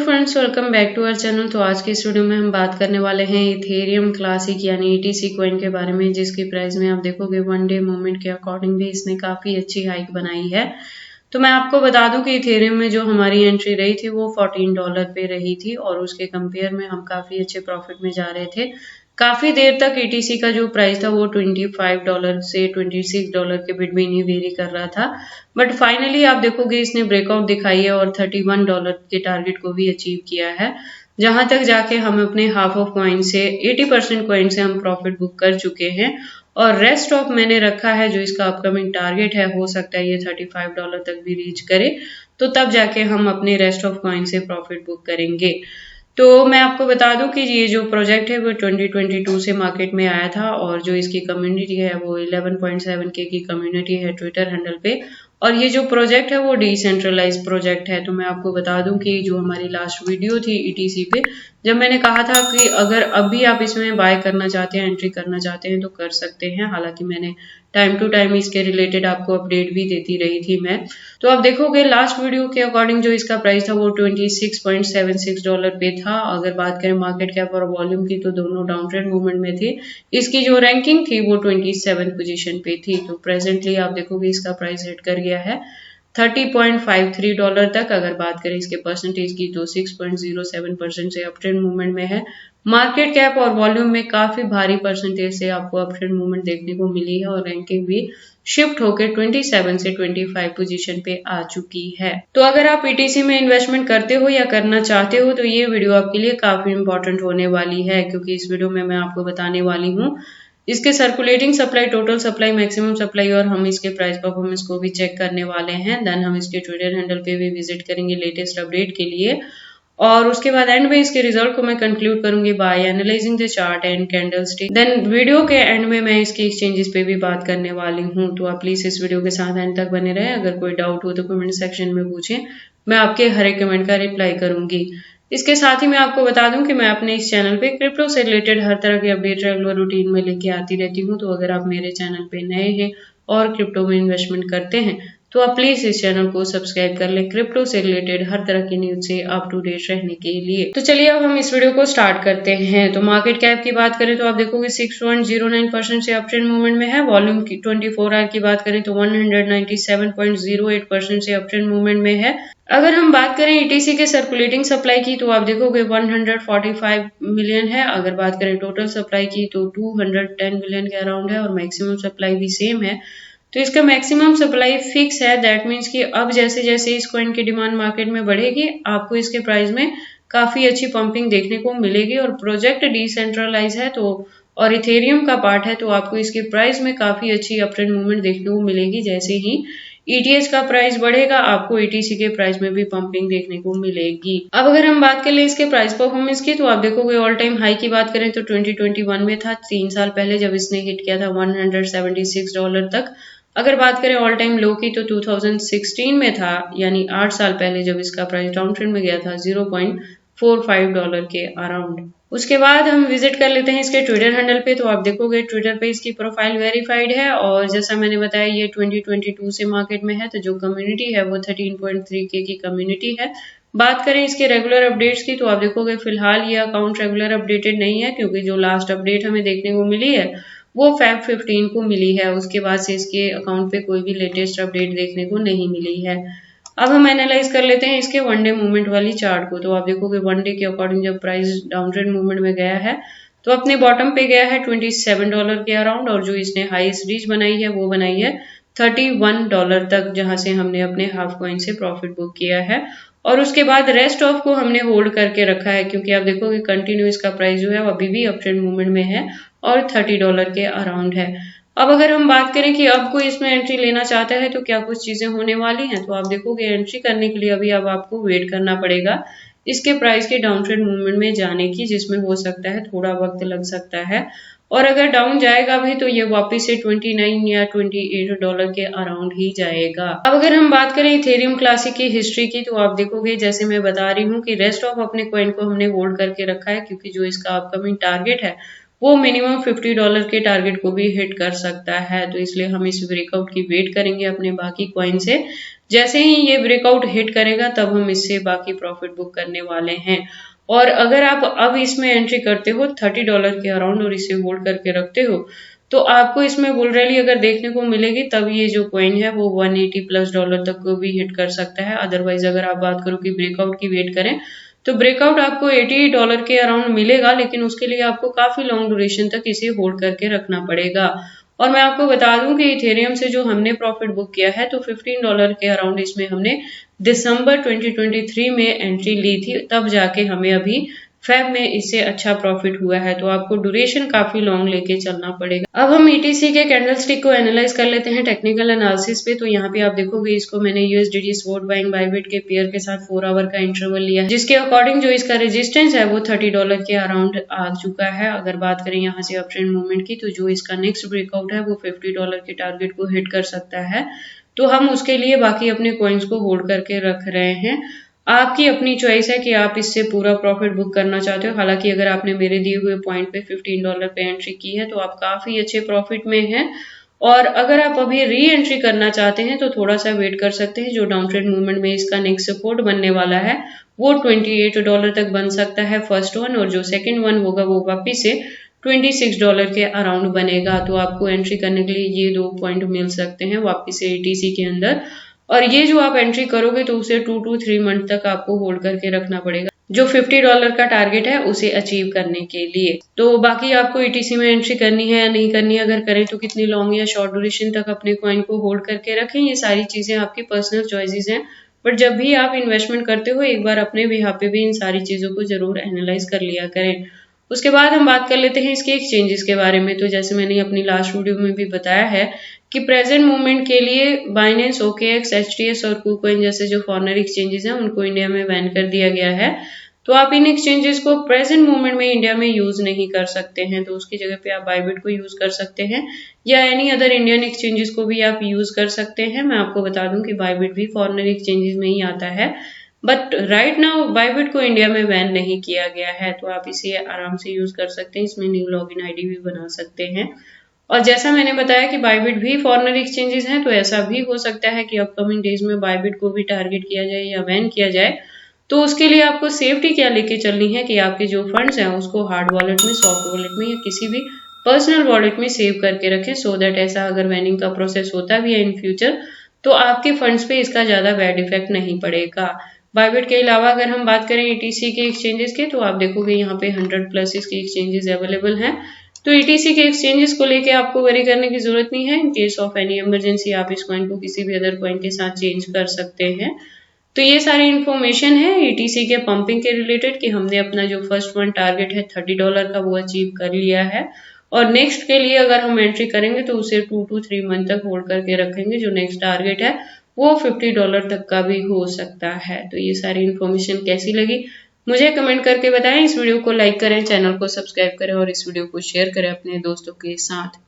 Friends, welcome back to our channel. तो आज की इस वीडियो में हम बात करने वाले हैं इथेरियम क्लासिक यानी ईटीसी कॉइन के बारे में, जिसकी प्राइस में आप देखोगे वन डे मूवमेंट के अकॉर्डिंग भी इसने काफी अच्छी हाइक बनाई है। तो मैं आपको बता दूं कि इथेरियम में जो हमारी एंट्री रही थी वो $14 पे रही थी और उसके कंपेयर में हम काफी अच्छे प्रॉफिट में जा रहे थे। काफी देर तक ईटीसी का जो प्राइस था वो $25 से $26 के बिटवीन ही वेरी कर रहा था, बट फाइनली आप देखोगे इसने ब्रेकआउट दिखाई है और $31 के टारगेट को भी अचीव किया है, जहां तक जाके हम अपने हाफ ऑफ कॉइन से 80% कॉइन से हम प्रॉफिट बुक कर चुके हैं और रेस्ट ऑफ मैंने रखा है जो इसका अपकमिंग टारगेट है, हो सकता है ये $35 तक भी रीच करे, तो तब जाके हम अपने रेस्ट ऑफ कॉइन से प्रॉफिट बुक करेंगे। तो मैं आपको बता दूं कि ये जो प्रोजेक्ट है वो 2022 से मार्केट में आया था और जो इसकी कम्युनिटी है वो 11.7K की कम्युनिटी है ट्विटर हैंडल पे, और ये जो प्रोजेक्ट है वो डिसेंट्रलाइज प्रोजेक्ट है। तो मैं आपको बता दूं कि जो हमारी लास्ट वीडियो थी ईटीसी पे, जब मैंने कहा था कि अगर अभी आप इसमें बाय करना चाहते हैं, एंट्री करना चाहते हैं तो कर सकते हैं, हालांकि मैंने टाइम टू टाइम इसके रिलेटेड आपको अपडेट भी देती रही थी मैं। तो आप देखोगे लास्ट वीडियो के अकॉर्डिंग जो इसका प्राइस था वो $26.76 पे था। अगर बात करें मार्केट कैप और वॉल्यूम की तो दोनों डाउन ट्रेंड मूवमेंट में थे। इसकी जो रैंकिंग थी वो 27 पोजीशन पे थी। तो प्रेजेंटली आप देखोगे इसका प्राइस हिट कर गया है $30.53 तक। अगर बात करें इसके परसेंटेज की तो 6.07% से अप ट्रेंड मूवमेंट में है। मार्केट कैप और वॉल्यूम में काफी भारी परसेंटेज से आपको अप ट्रेंड मूवमेंट देखने को मिली है और रैंकिंग भी शिफ्ट होकर 27 से 25 पोजीशन पे आ चुकी है। तो अगर आप ईटीसी में इन्वेस्टमेंट करते हो या करना चाहते हो तो ये वीडियो आपके लिए काफी इंपॉर्टेंट होने वाली है, क्योंकि इस वीडियो में मैं आपको बताने वाली हूँ इसके circulating supply, total supply, maximum supply और हम इसके प्राइस परफॉर्मेंस को भी चेक करने वाले हैं। देन हम इसके ट्विटर हैंडल पे भी विजिट करेंगे लेटेस्ट अपडेट के लिए और उसके बाद एंड में इसके रिजल्ट को मैं कंक्लूड करूंगी by analysing the chart and candlestick. Then video के एंड में मैं इसके एक्सचेंजेस पे भी बात करने वाली हूं। तो आप प्लीज इस वीडियो के साथ एंड तक बने रहें। अगर कोई डाउट हो तो कमेंट सेक्शन में पूछें, मैं आपके हर एक कमेंट का रिप्लाई करूंगी। इसके साथ ही मैं आपको बता दूं कि मैं अपने इस चैनल पे क्रिप्टो से रिलेटेड हर तरह के अपडेट रेगुलर रूटीन में लेके आती रहती हूँ। तो अगर आप मेरे चैनल पे नए हैं और क्रिप्टो में इन्वेस्टमेंट करते हैं तो आप प्लीज इस चैनल को सब्सक्राइब कर लें क्रिप्टो से रिलेटेड हर तरह की न्यूज से अप टू डेट रहने के लिए। तो चलिए अब हम इस वीडियो को स्टार्ट करते हैं। तो मार्केट कैप की बात करें तो आप देखोगे 6.09% से अप ट्रेंड मूवमेंट में है। वॉल्यूम की 24 आवर की बात करें तो 197.08% से अप ट्रेंड मूवमेंट में है। अगर हम बात करें ईटीसी के सर्कुलेटिंग सप्लाई की तो आप देखोगे 145 मिलियन है। अगर बात करें टोटल सप्लाई की तो 210 मिलियन के अराउंड है और मैक्सिमम सप्लाई भी सेम है। तो इसका मैक्सिमम सप्लाई फिक्स है। दैट मीन्स कि अब जैसे जैसे इस कॉइन की डिमांड मार्केट में बढ़ेगी आपको इसके प्राइस में काफी अच्छी पंपिंग देखने को मिलेगी और प्रोजेक्ट डिसेंट्रलाइज है तो और इथेरियम का पार्ट है, तो आपको इसके प्राइस में काफी अच्छी अप ट्रेंड मूवमेंट देखने को मिलेगी। जैसे ही ईटीएस का प्राइस बढ़ेगा आपको ईटीसी के प्राइस में भी पंपिंग देखने को मिलेगी। अब अगर हम बात कर ले इसके प्राइस परफॉर्मेंस की तो आप देखोगे ऑल टाइम हाई की बात करें तो 2021 में था, 3 साल पहले जब इसने हिट किया था $176 तक। अगर बात करें ऑल टाइम लो की तो 2016 में था, यानी 8 साल पहले जब इसका प्राइस डाउन ट्रेंड में गया था $0.45 के अराउंड। उसके बाद हम विजिट कर लेते हैं इसके ट्विटर हैंडल पे। तो आप देखोगे ट्विटर पे इसकी प्रोफाइल वेरीफाइड है और जैसा मैंने बताया ये 2022 से मार्केट में है। तो जो कम्युनिटी है वो 13.3K की कम्युनिटी है। बात करें इसके रेगुलर अपडेट्स की तो आप देखोगे फिलहाल ये अकाउंट रेगुलर अपडेटेड नहीं है, क्योंकि जो लास्ट अपडेट हमें देखने को मिली है वो Feb 15 को मिली है। उसके बाद से इसके अकाउंट पे कोई भी लेटेस्ट अपडेट देखने को नहीं मिली है। अब हम एनालाइज कर लेते हैं इसके वन डे मूवमेंट वाली चार्ट को। तो आप देखोगे वन डे के अकॉर्डिंग जब प्राइस डाउन ट्रेंड मूवमेंट में गया है तो अपने बॉटम पे गया है $27 के अराउंड और जो इसने हाईएस्ट रीच बनाई है वो बनाई है $31 तक, जहां से हमने अपने हाफ कॉइन से प्रॉफिट बुक किया है और उसके बाद रेस्ट ऑफ को हमने होल्ड करके रखा है, क्योंकि आप देखोगे कंटिन्यू इसका प्राइस जो है वो अभी भी अप ट्रेंड मूवमेंट में है और $30 के अराउंड है। अब अगर हम बात करें कि अब कोई इसमें एंट्री लेना चाहता है तो क्या कुछ चीजें होने वाली हैं, तो आप देखोगे एंट्री करने के लिए अभी अब आपको वेट करना पड़ेगा इसके प्राइस के डाउन ट्रेंड मूवमेंट में जाने की, जिसमें हो सकता है थोड़ा वक्त लग सकता है और अगर डाउन जाएगा भी तो ये वापस से 29 या $28 के अराउंड ही जाएगा। अब अगर हम बात करें इथेरियम क्लासिक की हिस्ट्री की तो आप देखोगे जैसे मैं बता रही हूँ कि रेस्ट ऑफ अपने कॉइन को हमने होल्ड करके रखा है, क्योंकि जो इसका अपकमिंग टारगेट है वो मिनिमम $50 के टारगेट को भी हिट कर सकता है। तो इसलिए हम इस ब्रेकआउट की वेट करेंगे अपने बाकी कॉइन से। जैसे ही ये ब्रेकआउट हिट करेगा तब हम इससे बाकी प्रॉफिट बुक करने वाले हैं। और अगर आप अब इसमें एंट्री करते हो $30 के अराउंड और इसे होल्ड करके रखते हो तो आपको इसमें बुल रैली अगर देखने को मिलेगी तब ये जो कॉइन है वो $180+ तक को भी हिट कर सकता है। अदरवाइज अगर आप बात करो कि ब्रेकआउट की वेट करें तो ब्रेकआउट आपको $80 के अराउंड मिलेगा, लेकिन उसके लिए आपको काफी लॉन्ग ड्यूरेशन तक इसे होल्ड करके रखना पड़ेगा। और मैं आपको बता दूं कि इथेरियम से जो हमने प्रॉफिट बुक किया है तो $15 के अराउंड इसमें हमने दिसंबर 2023 में एंट्री ली थी, तब जाके हमें अभी फेब में इससे अच्छा प्रॉफिट हुआ है। तो आपको ड्यूरेशन काफी लॉन्ग लेके चलना पड़ेगा। अब हम ईटीसी के कैंडलस्टिक को एनालाइज कर लेते हैं टेक्निकल एनालिसिस पे। तो यहाँ पे आप देखोगे इसको मैंने यूएसडीटी स्पॉट बाइंग बाइबिट के पेयर के साथ 4 आवर का इंटरवल लिया है, जिसके अकॉर्डिंग जो इसका रेजिस्टेंस है वो $30 के अराउंड आ चुका है। अगर बात करें यहाँ से अप ट्रेंड मूवमेंट की तो जो इसका नेक्स्ट ब्रेकआउट है वो $50 के टारगेट को हिट कर सकता है। तो हम उसके लिए बाकी अपने कॉइन्स को होल्ड करके रख रहे हैं। आपकी अपनी चॉइस है कि आप इससे पूरा प्रॉफिट बुक करना चाहते हो। हालांकि अगर आपने मेरे दिए हुए पॉइंट पे $15 पे एंट्री की है तो आप काफी अच्छे प्रॉफिट में हैं। और अगर आप अभी री एंट्री करना चाहते हैं तो थोड़ा सा वेट कर सकते हैं। जो डाउन ट्रेंड मूवमेंट में इसका नेक्स्ट सपोर्ट बनने वाला है वो $28 तक बन सकता है फर्स्ट वन, और जो सेकेंड वन होगा वो वापिस से $26 के अराउंड बनेगा। तो आपको एंट्री करने के लिए ये 2 पॉइंट मिल सकते हैं वापिस से ईटीसी के अंदर। और ये जो आप एंट्री करोगे तो उसे 2 to 3 मंथ तक आपको होल्ड करके रखना पड़ेगा, जो $50 का टारगेट है उसे अचीव करने के लिए। तो बाकी आपको ईटीसी में एंट्री करनी है या नहीं करनी है, अगर करें तो कितनी लॉन्ग या शॉर्ट ड्यूरेशन तक अपने कॉइन को होल्ड करके रखें, ये सारी चीजें आपकी पर्सनल चॉइसेस हैं। बट जब भी आप इन्वेस्टमेंट करते हो एक बार अपने बिहाफ पे भी इन सारी चीजों को जरूर एनालाइज कर लिया करें। उसके बाद हम बात कर लेते हैं इसके एक्सचेंजेस के बारे में। तो जैसे मैंने अपनी लास्ट वीडियो में भी बताया है कि प्रेजेंट मूवमेंट के लिए बाइनेंस, OKX, HTS और KuCoin जैसे जो फॉरेनर एक्सचेंजेस हैं उनको इंडिया में बैन कर दिया गया है। तो आप इन एक्सचेंजेस को प्रेजेंट मूवमेंट में इंडिया में यूज नहीं कर सकते हैं। तो उसकी जगह पे आप बाइबिट को यूज कर सकते हैं या एनी अदर इंडियन एक्सचेंजेस को भी आप यूज कर सकते हैं। मैं आपको बता दूं कि बाइबिट भी फॉरेनर एक्सचेंजेस में ही आता है, बट राइट नाउ बाइबिट को इंडिया में बैन नहीं किया गया है। तो आप इसे आराम से यूज कर सकते हैं, इसमें न्यू लॉगिन आईडी भी बना सकते हैं। और जैसा मैंने बताया कि बाइबिट भी फॉरेनर एक्सचेंजेस हैं, तो ऐसा भी हो सकता है कि अपकमिंग डेज में बाइबिट को भी टारगेट किया जाए या बैन किया जाए। तो उसके लिए आपको सेफ्टी क्या लेके चलनी है कि आपके जो फंड्स हैं उसको हार्ड वॉलेट में, सॉफ्ट वॉलेट में या किसी भी पर्सनल वॉलेट में सेव करके रखें, सो दैट ऐसा अगर बैनिंग का प्रोसेस होता भी है इन फ्यूचर तो आपके फंड्स पे इसका ज्यादा बैड इफेक्ट नहीं पड़ेगा। बाइबिट के अलावा अगर हम बात करें ईटीसी के एक्सचेंजेस के, तो आप देखोगे यहाँ पे 100+ इसके एक्सचेंजेस अवेलेबल हैं। तो ईटीसी के एक्सचेंजेस को लेके आपको वरी करने की जरूरत नहीं है। In case of any emergency आप इस कॉइन को किसी भी अदर कॉइन के साथ चेंज कर सकते हैं। तो ये सारी इन्फॉर्मेशन है ईटीसी के पंपिंग के रिलेटेड कि हमने अपना जो फर्स्ट वन टारगेट है $30 का वो अचीव कर लिया है। और नेक्स्ट के लिए अगर हम एंट्री करेंगे तो उसे 2 to 3 मंथ तक होल्ड करके रखेंगे। जो नेक्स्ट टारगेट है वो $50 तक का भी हो सकता है। तो ये सारी इन्फॉर्मेशन कैसी लगी मुझे कमेंट करके बताएं। इस वीडियो को लाइक करें, चैनल को सब्सक्राइब करें और इस वीडियो को शेयर करें अपने दोस्तों के साथ।